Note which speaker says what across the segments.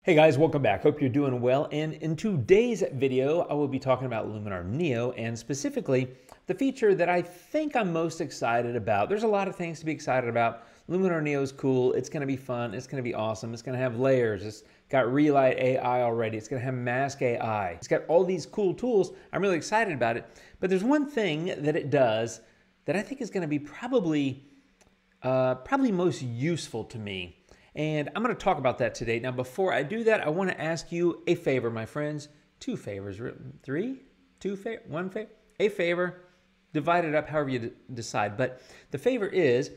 Speaker 1: Hey guys, welcome back. Hope you're doing well. And in today's video, I will be talking about Luminar Neo and specifically the feature that I think I'm most excited about. There's a lot of things to be excited about. Luminar Neo is cool. It's going to be fun. It's going to be awesome. It's going to have layers. It's got Relight AI already. It's going to have Mask AI. It's got all these cool tools. I'm really excited about it. But there's one thing that it does that I think is going to be probably most useful to me. And I'm going to talk about that today. Now, before I do that, I want to ask you a favor, my friends. Two favors. One favor? A favor. Divide it up however you decide. But the favor is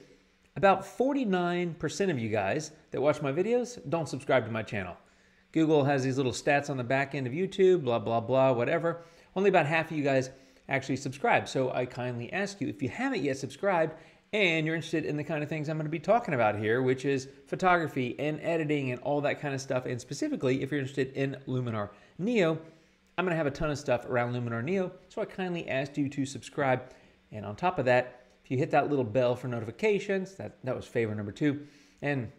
Speaker 1: about 49% of you guys that watch my videos don't subscribe to my channel. Google has these little stats on the back end of YouTube, blah, blah, blah, whatever. Only about half of you guys actually subscribe. So I kindly ask you, if you haven't yet subscribed, and you're interested in the kind of things I'm going to be talking about here, which is photography and editing and all that kind of stuff, and specifically if you're interested in Luminar Neo, I'm going to have a ton of stuff around Luminar Neo, so I kindly asked you to subscribe. And on top of that, if you hit that little bell for notifications, that was favor number two. And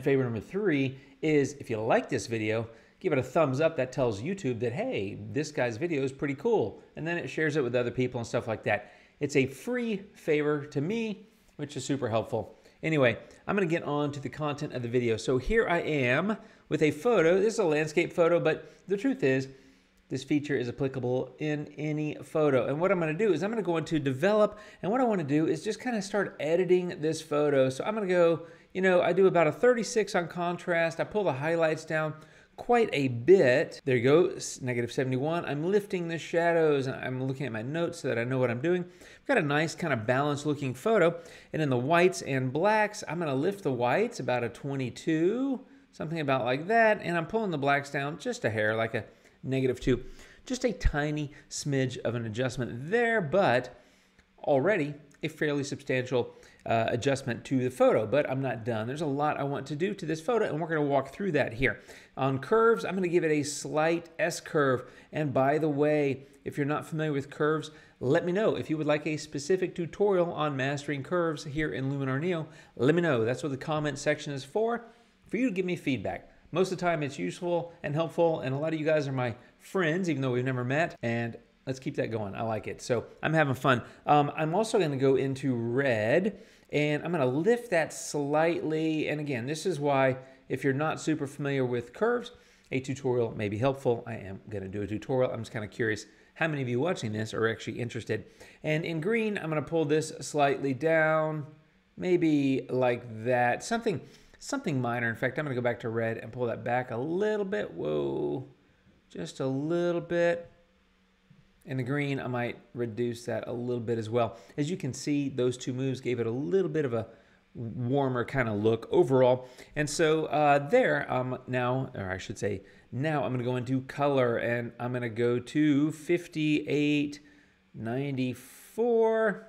Speaker 1: favor number three is if you like this video, give it a thumbs up. That tells YouTube that, hey, this guy's video is pretty cool. And then it shares it with other people and stuff like that. It's a free favor to me, which is super helpful. Anyway, I'm going to get on to the content of the video. So here I am with a photo. This is a landscape photo, but the truth is this feature is applicable in any photo. And what I'm going to do is I'm going to go into develop, and what I want to do is just kind of start editing this photo. So I'm going to go, I do about a 36 on contrast. I pull the highlights down quite a bit. There you go, -71. I'm lifting the shadows and I'm looking at my notes so that I know what I'm doing. I've got a nice kind of balanced looking photo. And in the whites and blacks, I'm going to lift the whites about a 22, something about like that. And I'm pulling the blacks down just a hair, like a -2. Just a tiny smidge of an adjustment there, but already a fairly substantial adjustment to the photo, but I'm not done. There's a lot I want to do to this photo, and we're going to walk through that here. On curves, I'm going to give it a slight S-curve. And by the way, if you're not familiar with curves, let me know. If you would like a specific tutorial on mastering curves here in Luminar Neo, let me know. That's what the comment section is for you to give me feedback. Most of the time it's useful and helpful, and a lot of you guys are my friends, even though we've never met, and let's keep that going. I like it. So I'm having fun. I'm also going to go into red, and I'm going to lift that slightly. And again, this is why if you're not super familiar with curves, a tutorial may be helpful. I am going to do a tutorial. I'm just kind of curious how many of you watching this are actually interested. And in green, I'm going to pull this slightly down, maybe like that. Something minor. In fact, I'm going to go back to red and pull that back a little bit. Whoa, just a little bit. In the green, I might reduce that a little bit as well. As you can see, those two moves gave it a little bit of a warmer kind of look overall. And so now I'm going to go into color, and I'm going to go to 5894.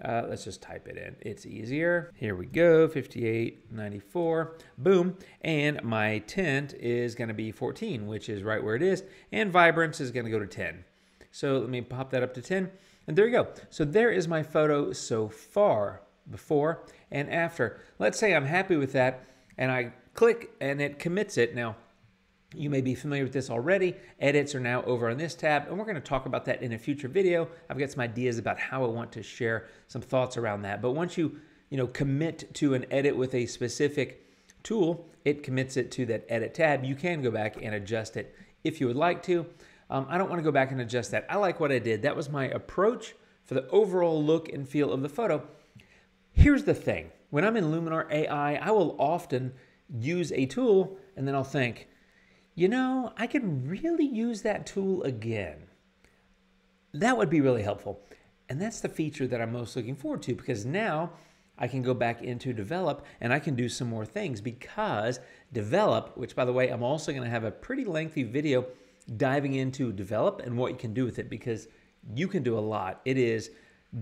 Speaker 1: Let's just type it in. It's easier. Here we go, 5894. Boom. And my tint is going to be 14, which is right where it is. And vibrance is going to go to 10. So let me pop that up to 10. And there you go. So there is my photo so far, before and after. Let's say I'm happy with that, and I click and it commits it. Now, you may be familiar with this already. Edits are now over on this tab, and we're going to talk about that in a future video. I've got some ideas about how I want to share some thoughts around that. But once you commit to an edit with a specific tool, it commits it to that edit tab. You can go back and adjust it if you would like to. I don't want to go back and adjust that. I like what I did. That was my approach for the overall look and feel of the photo. Here's the thing. When I'm in Luminar AI, I will often use a tool, and then I'll think, I could really use that tool again. That would be really helpful. And that's the feature that I'm most looking forward to, because now I can go back into develop and I can do some more things, because develop, which by the way, I'm also going to have a pretty lengthy video diving into develop and what you can do with it, because you can do a lot. It is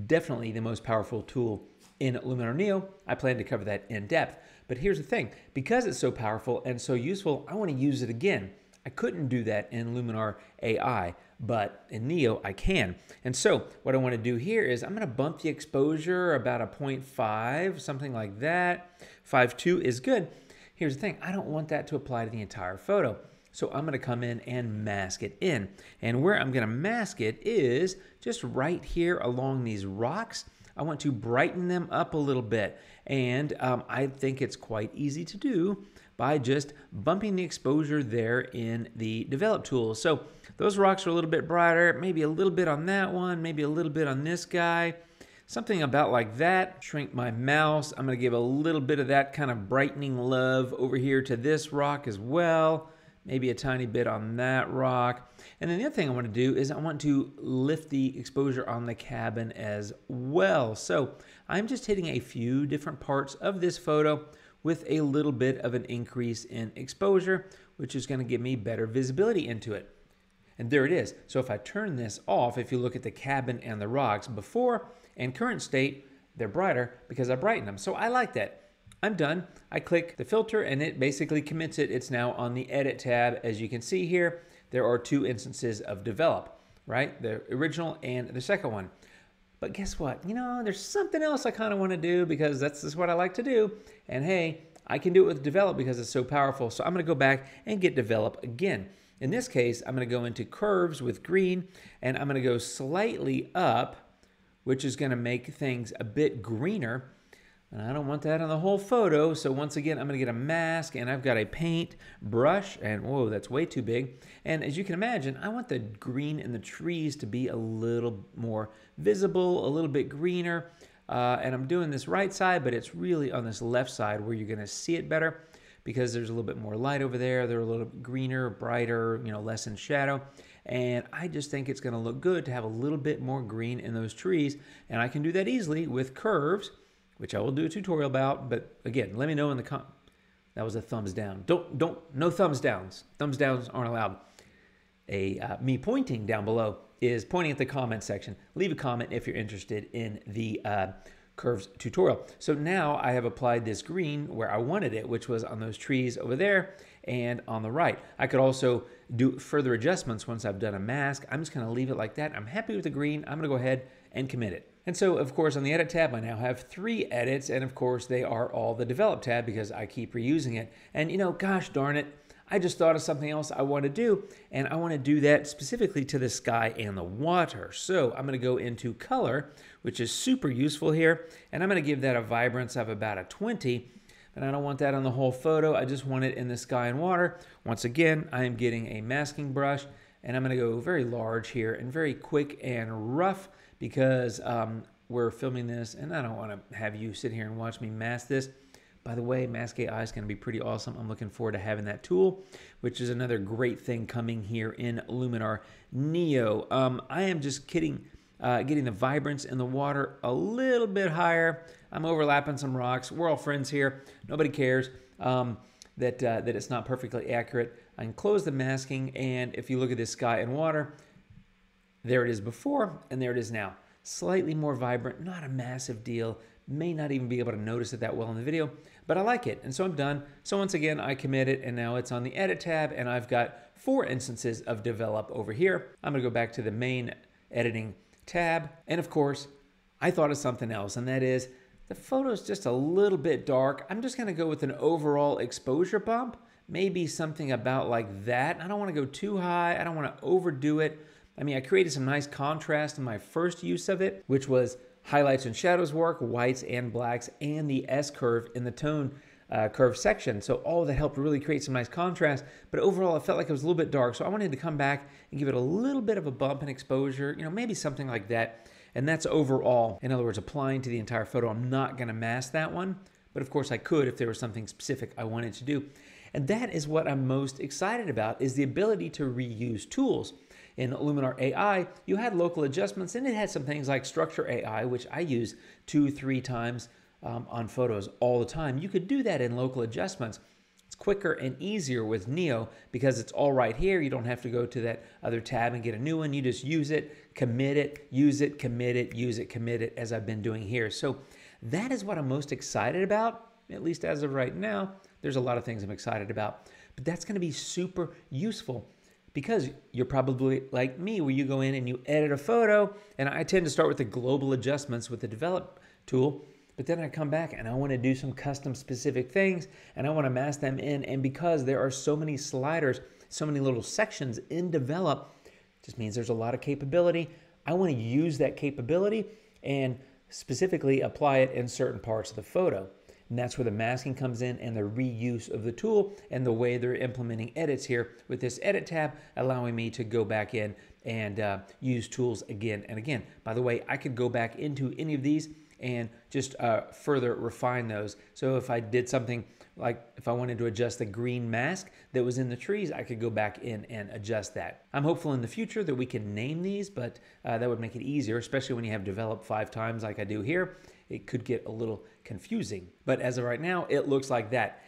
Speaker 1: definitely the most powerful tool in Luminar Neo. I plan to cover that in depth. But here's the thing. Because it's so powerful and so useful, I want to use it again. I couldn't do that in Luminar AI, but in Neo I can. And so what I want to do here is I'm going to bump the exposure about a 0.5, something like that. 5.2 is good. here's the thing, I don't want that to apply to the entire photo. So I'm gonna come in and mask it in. And where I'm gonna mask it is just right here along these rocks. I want to brighten them up a little bit. And I think it's quite easy to do by just bumping the exposure there in the develop tool. So those rocks are a little bit brighter, maybe a little bit on that one, maybe a little bit on this guy. Something about like that. Shrink my mouse. I'm gonna give a little bit of that kind of brightening love over here to this rock as well. Maybe a tiny bit on that rock. And then the other thing I want to do is I want to lift the exposure on the cabin as well. So I'm just hitting a few different parts of this photo with a little bit of an increase in exposure, which is going to give me better visibility into it. And there it is. So if I turn this off, if you look at the cabin and the rocks before and current state, they're brighter because I brightened them. So I like that. I'm done. I click the filter and it basically commits it. It's now on the edit tab. As you can see here, there are two instances of develop, right? The original and the second one. But guess what? You know, there's something else I kind of want to do because that's just what I like to do. And hey, I can do it with develop because it's so powerful. So I'm going to go back and get develop again. In this case, I'm going to go into curves with green and I'm going to go slightly up, which is going to make things a bit greener. And I don't want that on the whole photo. So once again, I'm going to get a mask and I've got a paint brush and whoa, that's way too big. And as you can imagine, I want the green in the trees to be a little more visible, a little bit greener. And I'm doing this right side, but it's really on this left side where you're going to see it better because there's a little bit more light over there. They're a little greener, brighter, you know, less in shadow. And I just think it's going to look good to have a little bit more green in those trees. And I can do that easily with curves, which I will do a tutorial about, but again, let me know in the that was a thumbs down. No thumbs downs. Thumbs downs aren't allowed. Me pointing down below is pointing at the comment section. Leave a comment if you're interested in the curves tutorial. So now I have applied this green where I wanted it, which was on those trees over there and on the right. I could also do further adjustments once I've done a mask. I'm just gonna leave it like that. I'm happy with the green. I'm gonna go ahead and commit it. And so, of course, on the Edit tab, I now have 3 edits, and of course, they are all the Develop tab because I keep reusing it. And you know, gosh darn it, I just thought of something else I want to do, and I want to do that specifically to the sky and the water. So I'm going to go into Color, which is super useful here, and I'm going to give that a vibrance of about a 20, but I don't want that on the whole photo. I just want it in the sky and water. Once again, I am getting a masking brush, and I'm going to go very large here and very quick and rough, because we're filming this and I don't want to have you sit here and watch me mask this. By the way, Mask AI is going to be pretty awesome. I'm looking forward to having that tool, which is another great thing coming here in Luminar Neo. I am just getting the vibrance in the water a little bit higher. I'm overlapping some rocks. We're all friends here. Nobody cares that it's not perfectly accurate. I can close the masking, and if you look at this sky and water, there it is before, and there it is now. Slightly more vibrant, not a massive deal. May not even be able to notice it that well in the video, but I like it, and so I'm done. So once again, I commit it, and now it's on the Edit tab, and I've got 4 instances of Develop over here. I'm gonna go back to the main editing tab, and of course, I thought of something else, and that is, the photo's just a little bit dark. I'm just gonna go with an overall exposure bump, maybe something about like that. I don't wanna go too high, I don't wanna overdo it. I mean, I created some nice contrast in my first use of it, which was highlights and shadows work, whites and blacks, and the S-curve in the tone curve section. So all of that helped really create some nice contrast, but overall it felt like it was a little bit dark. So I wanted to come back and give it a little bit of a bump in exposure, you know, maybe something like that. And that's overall, in other words, applying to the entire photo. I'm not gonna mask that one, but of course I could if there was something specific I wanted to do. And that is what I'm most excited about, is the ability to reuse tools. In Luminar AI, you had local adjustments, and it had some things like Structure AI, which I use 2-3 times on photos all the time. You could do that in local adjustments. It's quicker and easier with Neo because it's all right here. You don't have to go to that other tab and get a new one. You just use it, commit it, use it, commit it, use it, commit it, as I've been doing here. So that is what I'm most excited about, at least as of right now. There's a lot of things I'm excited about, but that's going to be super useful. Because you're probably like me, where you go in and you edit a photo, and I tend to start with the global adjustments with the Develop tool, but then I come back and I want to do some custom specific things and I want to mask them in. And because there are so many sliders, so many little sections in develop, just means there's a lot of capability. I want to use that capability and specifically apply it in certain parts of the photo. And that's where the masking comes in and the reuse of the tool and the way they're implementing edits here with this edit tab, allowing me to go back in and use tools again and again. By the way, I could go back into any of these and just further refine those. So if I did something like if I wanted to adjust the green mask that was in the trees, I could go back in and adjust that. I'm hopeful in the future that we can name these, but that would make it easier, especially when you have developed 5 times like I do here. It could get a little confusing. But as of right now, it looks like that.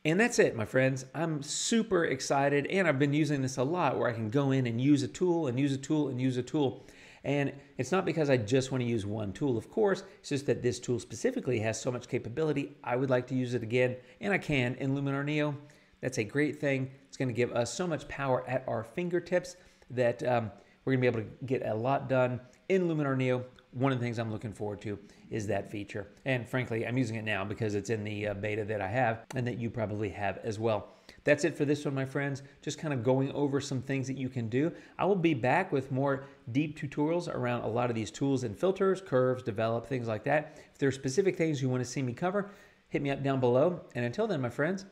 Speaker 1: And that's it, my friends. I'm super excited, and I've been using this a lot where I can go in and use a tool and use a tool and use a tool. And it's not because I just want to use one tool, of course. It's just that this tool specifically has so much capability. I would like to use it again, and I can in Luminar Neo. That's a great thing. It's going to give us so much power at our fingertips that we're going to be able to get a lot done in Luminar Neo. One of the things I'm looking forward to is that feature. And frankly, I'm using it now because it's in the beta that I have and that you probably have as well. That's it for this one, my friends. Just kind of going over some things that you can do. I will be back with more deep tutorials around a lot of these tools and filters, curves, develop, things like that. If there are specific things you want to see me cover, hit me up down below. And until then, my friends,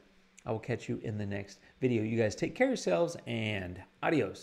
Speaker 1: I will catch you in the next video. You guys take care of yourselves and adios.